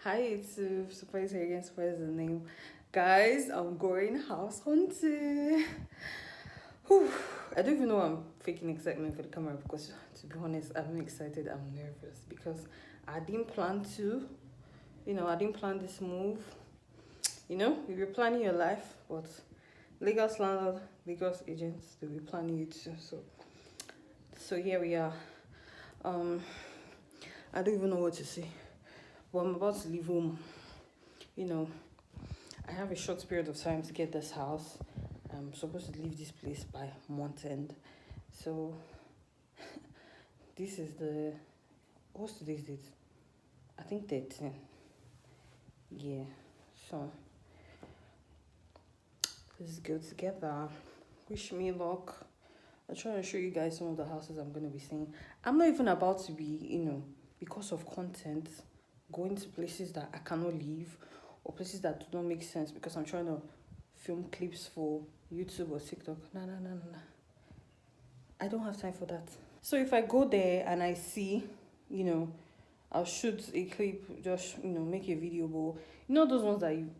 Hi YouTube, surprise here again, surprise the name. Guys, I'm going house hunting. Whew. I don't even know why I'm faking excitement for the camera because to be honest, I'm not excited, I'm nervous because I didn't plan to. I didn't plan this move. If you're planning your life, but Lagos landlord, Lagos agents, they'll be planning it too. So here we are. Um I don't even know what to say. But I'm about to leave home. You know, I have a short period of time to get this house. I'm supposed to leave this place by month end. So this is what's today's date? I think 13. Yeah. So let's go together. Wish me luck. I'm trying to show you guys some of the houses I'm gonna be seeing. I'm not even about to be, because of content, going to places that I cannot leave or places that do not make sense because I'm trying to film clips for YouTube or TikTok. No. I don't have time for that. So if I go there and I see, I'll shoot a clip, just, make a video. But those ones that you,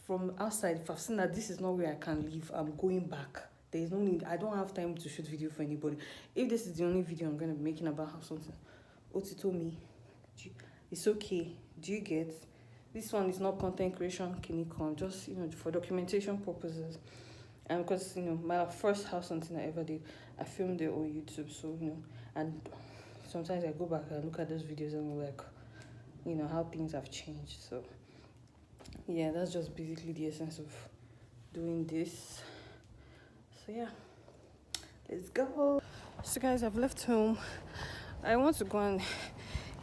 from outside, if I've seen that this is not where I can live, I'm going back. There is no need. I don't have time to shoot video for anybody. If this is the only video I'm going to be making about house something, Otito me, it's okay. Do you get? This one is not content creation, Kinikon, just, for documentation purposes. And because, my first house hunting I ever did, I filmed it on YouTube. So, and sometimes I go back and look at those videos and I'm like, how things have changed. So, yeah, that's just basically the essence of doing this. So, yeah, let's go. So, guys, I've left home. I want to go and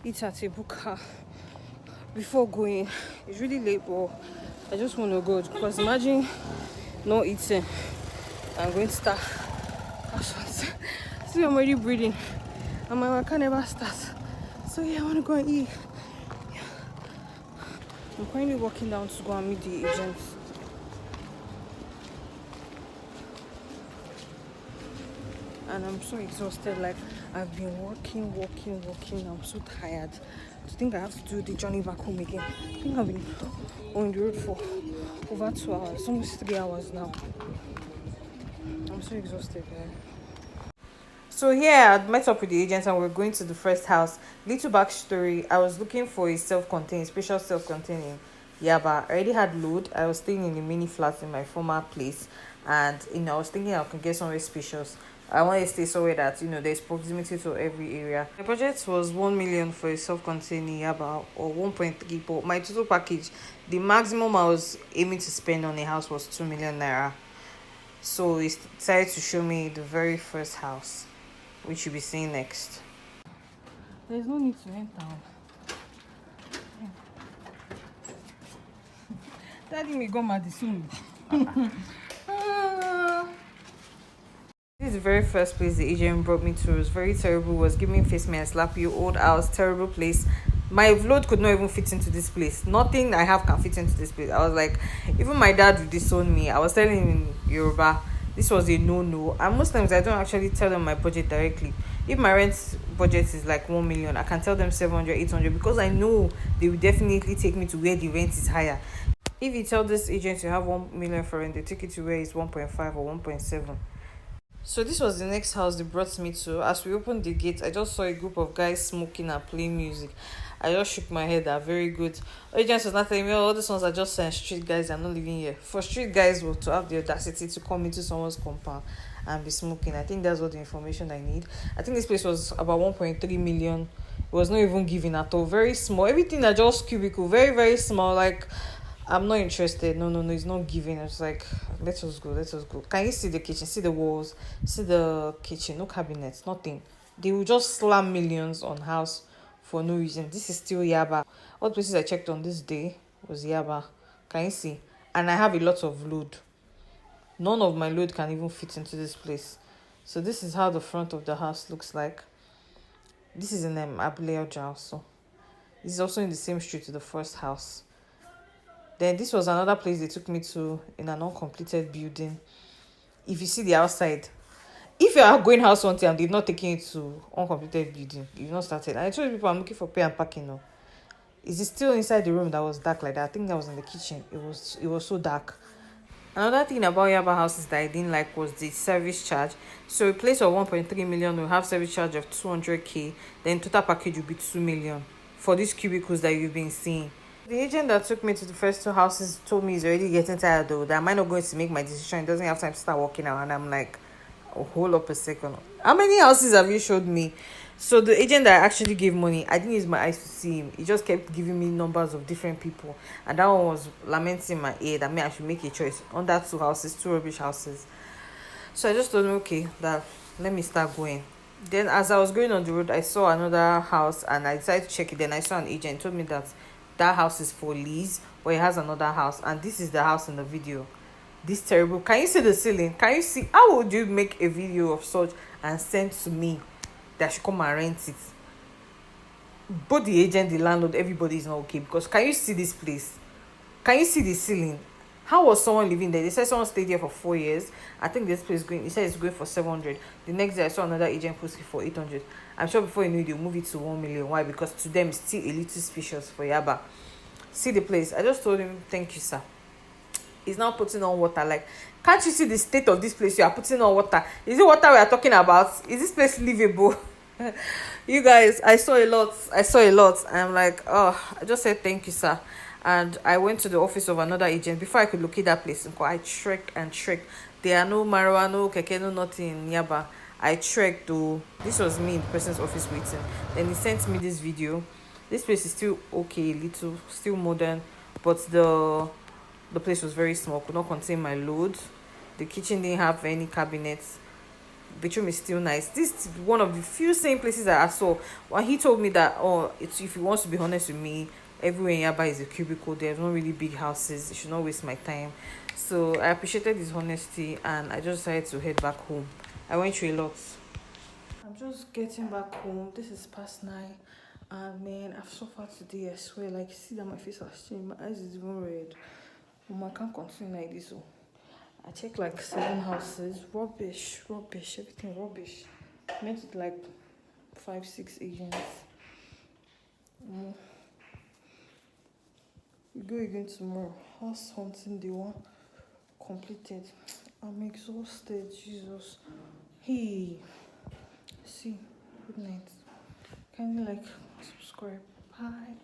eat at a buka before going. It's really late, but I just want to go because imagine not eating. I'm going to start. See, I'm already breathing and my work never starts. So yeah, I want to go and eat. Yeah. I'm currently walking down to go and meet the agents. And I'm so exhausted. Like, I've been walking. I'm so tired. To think I have to do the journey back home again. I think I've been on the road for over 2 hours, almost 3 hours now. I'm so exhausted, man. So here I met up with the agent and we're going to the first house. Little backstory, I was looking for a special self-contained in Yaba. I already had load. I was staying in a mini flat in my former place and I was thinking I can get somewhere spacious. I wanted to stay somewhere that there's proximity to every area. My budget was 1 million for a self-contained in Yaba or 1.3, but my total package, the maximum I was aiming to spend on a house was 2 million naira. So he decided to show me the very first house, which you'll be seeing next. There's no need to enter. Daddy may go mad soon. This is the very first place the agent brought me to. It was very terrible. It was giving face me and slap you. Old house, terrible place. My load could not even fit into this place. Nothing I have can fit into this place. I was like, even my dad would disown me. I was telling him in Yoruba, this was a no. And most times I don't actually tell them my budget directly. If my rent budget is like 1 million, I can tell them 700, 800 because I know they will definitely take me to where the rent is higher. If you tell this agent you have 1 million for rent, they take it to where it's 1.5 or 1.7. So this was the next house they brought me to. As we opened the gate, I just saw a group of guys smoking and playing music. I just shook my head. They're very good. Agents was not telling me, all these ones are just street guys. I'm not living here. For street guys to have the audacity to come into someone's compound and be smoking, I think that's all the information I need. I think this place was about 1.3 million. It was not even given at all. Very small. Everything are just cubicle. Very, very small. Like, I'm not interested. No, it's not giving. It's like, let us go. Can you see the kitchen? See the walls? See the kitchen? No cabinets, nothing. They will just slam millions on house for no reason. This is still Yaba. All the places I checked on this day was Yaba. Can you see? And I have a lot of load. None of my load can even fit into this place. So this is how the front of the house looks like. This is in Abule Oja also. This is also in the same street to the first house. Then this was another place they took me to in an uncompleted building. If you see the outside, if you are going house hunting and they've not taken it to uncompleted building, you've not started. And I told people I'm looking for pay and parking now. Is it still inside the room that was dark like that? I think that was in the kitchen. It was so dark. Another thing about Yaba houses that I didn't like was the service charge. So a place of 1.3 million will have service charge of 200k, then total package will be 2 million for these cubicles that you've been seeing. The agent that took me to the first two houses told me he's already getting tired though, that am I not going to make my decision? He doesn't have time to start working out. And I'm like, oh, hold up a second. How many houses have you showed me? So the agent that actually gave money, I didn't use my eyes to see him. He just kept giving me numbers of different people. And that one was lamenting my ear that me I should make a choice on that two houses, two rubbish houses. So I just told him, okay, that let me start going. Then as I was going on the road, I saw another house and I decided to check it. Then I saw an agent told me that that house is for lease, but it has another house. And this is the house in the video. This terrible. Can you see the ceiling? Can you see? How would you make a video of such and send to me that I should come and rent it? Both the agent, the landlord, everybody is not okay. Because can you see this place? Can you see the ceiling? How was someone living there? They said someone stayed there for 4 years. I think this place going. He said it's going for 700. The next day I saw another agent post it for 800. I'm sure before you know it, they'll move it to 1 million. Why? Because to them it's still a little suspicious for Yaba. See the place. I just told him, thank you, sir. He's now putting on water. Like, can't you see the state of this place? You are putting on water. Is it water we are talking about? Is this place livable? You guys, I saw a lot. I'm like, oh, I just said thank you, sir. And I went to the office of another agent before I could locate that place. I trekked and trekked. There are no marijuana, no keke, no nothing in Yaba. I trekked to. This was me in the person's office waiting. Then he sent me this video. This place is still okay, little, still modern, but the place was very small, could not contain my load. The kitchen didn't have any cabinets. The bedroom is still nice. This is one of the few same places that I saw. When he told me that, oh, it's, if he wants to be honest with me, everywhere in Yaba is a cubicle. There's no really big houses. It should not waste my time. So I appreciated his honesty and I just decided to head back home. I went through a lot. I'm just getting back home. This is past 9. And man, I've suffered today, I swear. Like, see that my face has changed. My eyes is even red. I can't continue like this. Oh. I checked like 7 houses. Rubbish, everything rubbish. Met with like 5, 6 agents. We go again tomorrow. House hunting day 1 completed. I'm exhausted, Jesus. Hey, see, good night. Kindly like, subscribe. Bye.